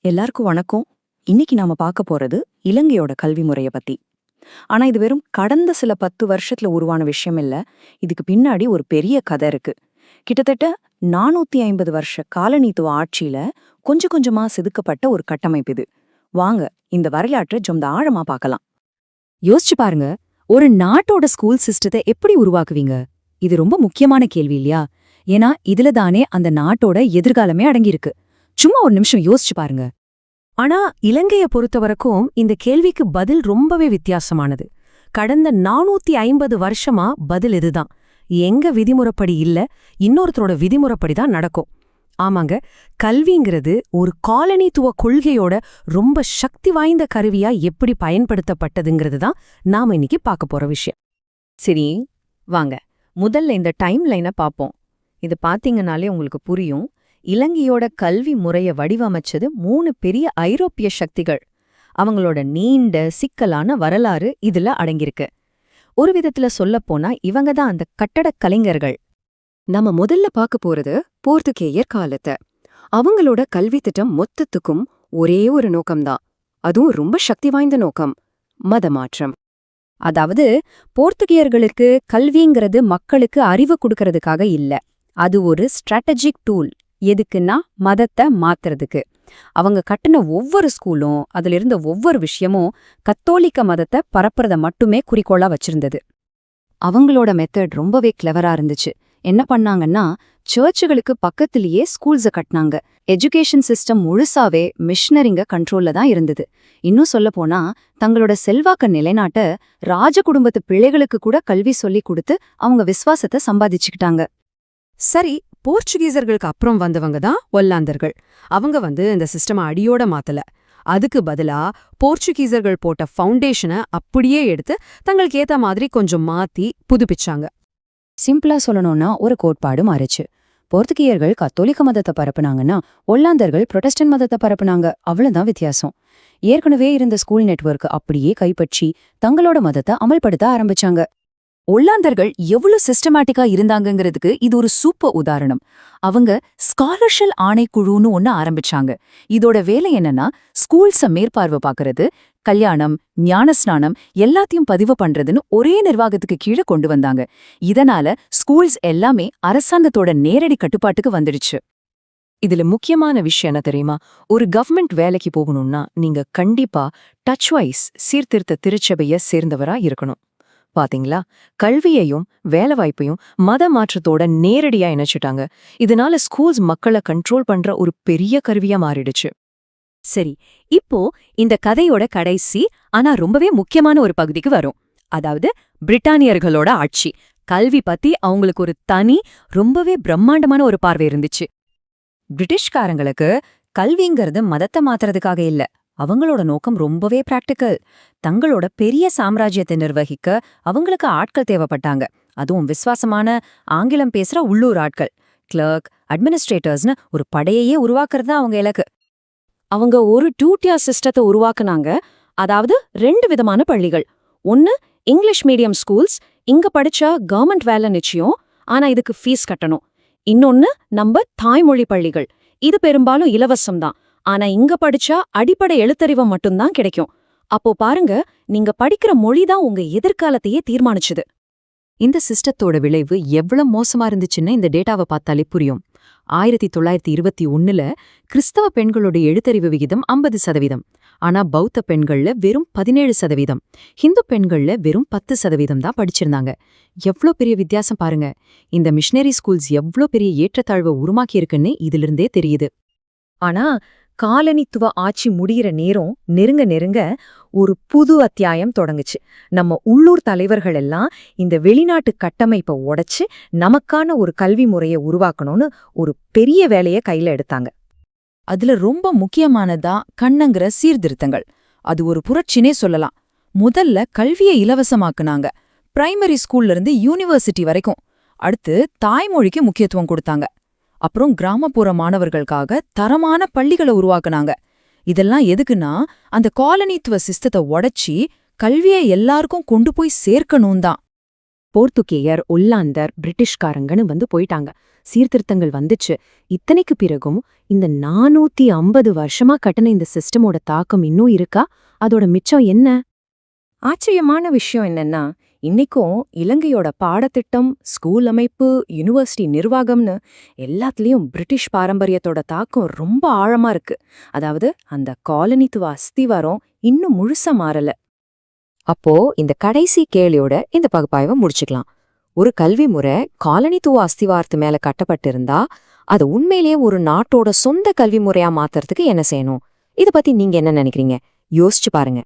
எல்லாருக்கும் வணக்கம். இன்னைக்கு நாம பார்க்க போறது இலங்கையோட கல்வி முறைய பத்தி. ஆனா இது வெறும் கடந்த சில 10 வருஷத்துல உருவான விஷயம் இல்ல. இதுக்கு பின்னாடி ஒரு பெரிய கதை இருக்கு. கிட்டத்தட்ட 450 வருஷ காலனித்துவ ஆட்சியில கொஞ்சம் கொஞ்சமா செதுக்கப்பட்ட ஒரு கட்டமைப்பு இது. வாங்க இந்த வரலாற்றை கொஞ்சம் ஆழமா பார்க்கலாம். யோசிச்சு பாருங்க, ஒரு நாட்டோட ஸ்கூல் சிஸ்டத்தை எப்படி உருவாக்குவீங்க? இது ரொம்ப முக்கியமான கேள்வி இல்லையா? ஏன்னா இதுல தானே அந்த நாட்டோட எதிர்காலமே அடங்கியிருக்கு. சும்மா ஒரு நிமிஷம் யோசிச்சு பாருங்க. ஆனா இலங்கைய பொறுத்தவரைக்கும் இந்த கேள்விக்கு பதில் ரொம்பவே வித்தியாசமானது. கடந்த 450 வருஷமா பதில் இதுதான். எங்க விதிமுறைப்படி இல்ல, இன்னொருத்தரோட விதிமுறைப்படி தான் நடக்கும். ஆமாங்க, கல்விங்கிறது ஒரு காலனித்துவ கொள்கையோட ரொம்ப சக்தி வாய்ந்த கருவியா எப்படி பயன்படுத்தப்பட்டதுங்கிறது தான் நாம இன்னைக்கு பார்க்க போற விஷயம். சரி, வாங்க முதல்ல இந்த டைம் லைனை பார்ப்போம். இது பாத்தீங்கன்னாலே உங்களுக்கு புரியும். இலங்கையோட கல்வி முறைய வடிவமைச்சது 3 பெரிய ஐரோப்பிய சக்திகள். அவங்களோட நீண்ட சிக்கலான வரலாறு இதுல அடங்கியிருக்கு. ஒரு விதத்துல சொல்லப்போனா இவங்க தான் அந்த கட்டடக் கலைஞர்கள். நம்ம முதல்ல பார்க்க போறது போர்த்துகேயர் காலத்தை. அவங்களோட கல்வி திட்டம் மொத்தத்துக்கும் ஒரே ஒரு நோக்கம்தான். அதுவும் ரொம்ப சக்தி வாய்ந்த நோக்கம், மதமாற்றம். அதாவது போர்த்துகேயர்களுக்கு கல்விங்கிறது மக்களுக்கு அறிவு கொடுக்கறதுக்காக இல்ல, அது ஒரு ஸ்ட்ராட்டஜிக் டூல். எதுக்குன்னா மதத்தை மாத்துறதுக்கு. அவங்க கட்டின ஒவ்வொரு ஸ்கூலும் அதுல இருந்த ஒவ்வொரு விஷயமும் கத்தோலிக்க மதத்தை பரப்புறத மட்டுமே குறிக்கோளா வச்சிருந்தது. அவங்களோட மெத்தட் ரொம்பவே கிளவரா இருந்துச்சு. என்ன பண்ணாங்கன்னா, சர்ச்சுகளுக்கு பக்கத்திலேயே ஸ்கூல்ஸ கட்டினாங்க. எஜுகேஷன் சிஸ்டம் முழுசாவே மிஷனரிங்க கண்ட்ரோல்ல தான் இருந்தது. இன்னும் சொல்லப்போனா, தங்களோட செல்வாக்க நிலைநாட்ட ராஜ குடும்பத்து பிள்ளைகளுக்கு கூட கல்வி சொல்லி கொடுத்து அவங்க விசுவாசத்தை சம்பாதிச்சுக்கிட்டாங்க. சரி, போர்ச்சுகீசர்களுக்கு அப்புறம் வந்தவங்க தான் ஒல்லாந்தர்கள். அவங்க இந்த சிஸ்டம அடியோட மாத்தல. அதுக்கு பதிலா போர்ச்சுகீசர்கள் போட்ட ஃபவுண்டேஷனை அப்படியே எடுத்து தங்களுக்கு ஏத்த மாதிரி கொஞ்சம் மாத்தி புதுப்பிச்சாங்க. சிம்பிளா சொல்லணும்னா ஒரு கோட்பாடு மாறிச்சு. போர்த்துகீயர்கள் கத்தோலிக்க மதத்தை பரப்புனாங்கன்னா ஒல்லாந்தர்கள் புரொட்டஸ்டன்ட் மதத்தை பரப்புனாங்க. அவ்வளவுதான் வித்தியாசம். ஏற்கனவே இருந்த ஸ்கூல் நெட்வொர்க் அப்படியே கைப்பற்றி தங்களோட மதத்தை அமல்படுத்த ஆரம்பிச்சாங்க. ஒல்லாந்தர்கள் எவ்வளவு சிஸ்டமேட்டிக்கா இருந்தாங்கங்கிறதுக்கு இது ஒரு சூப்பர் உதாரணம். அவங்க ஸ்காலர்ஷிப் ஆணைக்குழுன்னு ஒன்னு ஆரம்பிச்சாங்க. இதோட வேலை என்னன்னா, ஸ்கூல்ஸ மேற்பார்வை பார்க்கறது, கல்யாணம், ஞானஸ்நானம் எல்லாத்தையும் பதிவு பண்றதுன்னு ஒரே நிர்வாகத்துக்கு கீழே கொண்டு வந்தாங்க. இதனால ஸ்கூல்ஸ் எல்லாமே அரசாங்கத்தோட நேரடி கட்டுப்பாட்டுக்கு வந்துடுச்சு. இதுல முக்கியமான விஷயம் என்ன தெரியுமா? ஒரு கவர்மெண்ட் வேலைக்கு போகணும்னா நீங்க கண்டிப்பா டச் வைஸ் சீர்திருத்த திருச்சபைய சேர்ந்தவரா இருக்கணும். பாத்தீங்களா, கல்வியையும் வேலைவாய்ப்பையும் மத மாற்றத்தோட நேரடியா இணைச்சிட்டாங்க. இதனால ஸ்கூல்ஸ் மக்களை கண்ட்ரோல் பண்ற ஒரு பெரிய கருவியா மாறிடுச்சு. சரி, இப்போ இந்த கதையோட கடைசி ஆனா ரொம்பவே முக்கியமான ஒரு பகுதிக்கு வரும். அதாவது பிரிட்டானியர்களோட ஆட்சி. கல்வி பத்தி அவங்களுக்கு ஒரு தனி, ரொம்பவே பிரம்மாண்டமான ஒரு பார்வை இருந்துச்சு. பிரிட்டிஷ்காரங்களுக்கு கல்விங்கிறது மதத்தை மாத்துறதுக்காக இல்ல, அவங்களோட நோக்கம் ரொம்பவே பிராக்டிக்கல். தங்களோட பெரிய சாம்ராஜ்யத்தை நிர்வகிக்க அவங்களுக்கு ஆட்கள் தேவைப்பட்டாங்க. அதுவும் விசுவாசமான ஆங்கிலம் பேசுற உள்ளூர் ஆட்கள். கிளர்க், அட்மினிஸ்ட்ரேட்டர்ஸ்னு ஒரு படையையே உருவாக்குறது தான் அவங்க இலக்கு. அவங்க ஒரு 2-tier சிஸ்டத்தை உருவாக்குனாங்க. அதாவது 2 விதமான பள்ளிகள். ஒன்னு இங்கிலீஷ் மீடியம் ஸ்கூல்ஸ், இங்க படிச்சா கவர்மெண்ட் வேலை நிச்சயம், ஆனா இதுக்கு ஃபீஸ் கட்டணும். இன்னொன்னு நம்ம தாய்மொழி பள்ளிகள். இது பெரும்பாலும் இலவசம்தான், ஆனா இங்க படிச்சா அடிப்படை எழுத்தறிவு மட்டும்தான் கிடைக்கும். அப்போ பாருங்க, நீங்க படிக்கிற மொழிதான் உங்க எதிர்காலத்தையே தீர்மானிச்சுது. இந்த சிஸ்டத்தோட விளைவு எவ்வளவு மோசமா இருந்துச்சுன்னு இந்த டேட்டாவை பார்த்தாலே புரியும். 1921ல கிறிஸ்தவ பெண்களோட எழுத்தறிவு விகிதம் 50%. ஆனா பௌத்த பெண்கள்ல வெறும் 17%. ஹிந்து பெண்கள்ல வெறும் 10% தான் படிச்சிருந்தாங்க. எவ்ளோ பெரிய வித்தியாசம் பாருங்க. இந்த மிஷனரி ஸ்கூல்ஸ் எவ்ளோ பெரிய ஏற்றத்தாழ்வை உருமாக்கியிருக்குன்னு இதிலிருந்தே தெரியுது. ஆனா காலனித்துவ ஆட்சி முடிகிற நேரம் நெருங்க நெருங்க ஒரு புது அத்தியாயம் தொடங்குச்சு. நம்ம உள்ளூர் தலைவர்கள் எல்லாம் இந்த வெளிநாட்டு கட்டமைப்பை உடைச்சு நமக்கான ஒரு கல்வி முறையை உருவாக்கணும்னு ஒரு பெரிய வேலையை கையில எடுத்தாங்க. அதுல ரொம்ப முக்கியமானதா கண்ணங்கிற சீர்திருத்தங்கள். அது ஒரு புரட்சினே சொல்லலாம். முதல்ல கல்வியை இலவசமாக்குனாங்க, பிரைமரி ஸ்கூல்ல இருந்து யூனிவர்சிட்டி வரைக்கும். அடுத்து தாய்மொழிக்கு முக்கியத்துவம் கொடுத்தாங்க. அப்புறம் கிராமப்புற மாணவர்களுக்காக தரமான பள்ளிகளை உருவாக்குனாங்க. இதெல்லாம் எதுக்குன்னா, அந்த காலனித்துவ சிஸ்டத்தை உடைச்சி கல்வியை எல்லாருக்கும் கொண்டு போய் சேர்க்கணும் தான். போர்த்துகேயர், ஒல்லாந்தர், பிரிட்டிஷ்காரங்கன்னு வந்து போயிட்டாங்க. சீர்திருத்தங்கள் வந்துச்சு. இத்தனைக்கு பிறகும் இந்த 450 வருஷமா கட்டின இந்த சிஸ்டமோட தாக்கம் இன்னும் இருக்கா? அதோட மிச்சம் என்ன? ஆச்சரியமான விஷயம் என்னன்னா, இன்னைக்கும் இலங்கையோட பாடத்திட்டம், ஸ்கூல் அமைப்பு, யுனிவர்சிட்டி நிர்வாகம்னு எல்லாத்துலயும் பிரிட்டிஷ் பாரம்பரியத்தோட தாக்கம் ரொம்ப ஆழமா இருக்கு. அதாவது அந்த காலனித்துவ அஸ்திவாரம் இன்னும் முழுசா மாறல. அப்போ இந்த கடைசி கேள்வியோட இந்த பகுப்பாய்வை முடிச்சுக்கலாம். ஒரு கல்வி முறை காலனித்துவ அஸ்திவாரத்து மேல கட்டப்பட்டிருந்தா அது உண்மையிலேயே ஒரு நாட்டோட சொந்த கல்வி முறையா மாத்துறதுக்கு என்ன செய்யணும்? இத பத்தி நீங்க என்ன நினைக்கிறீங்க? யோசிச்சு பாருங்க.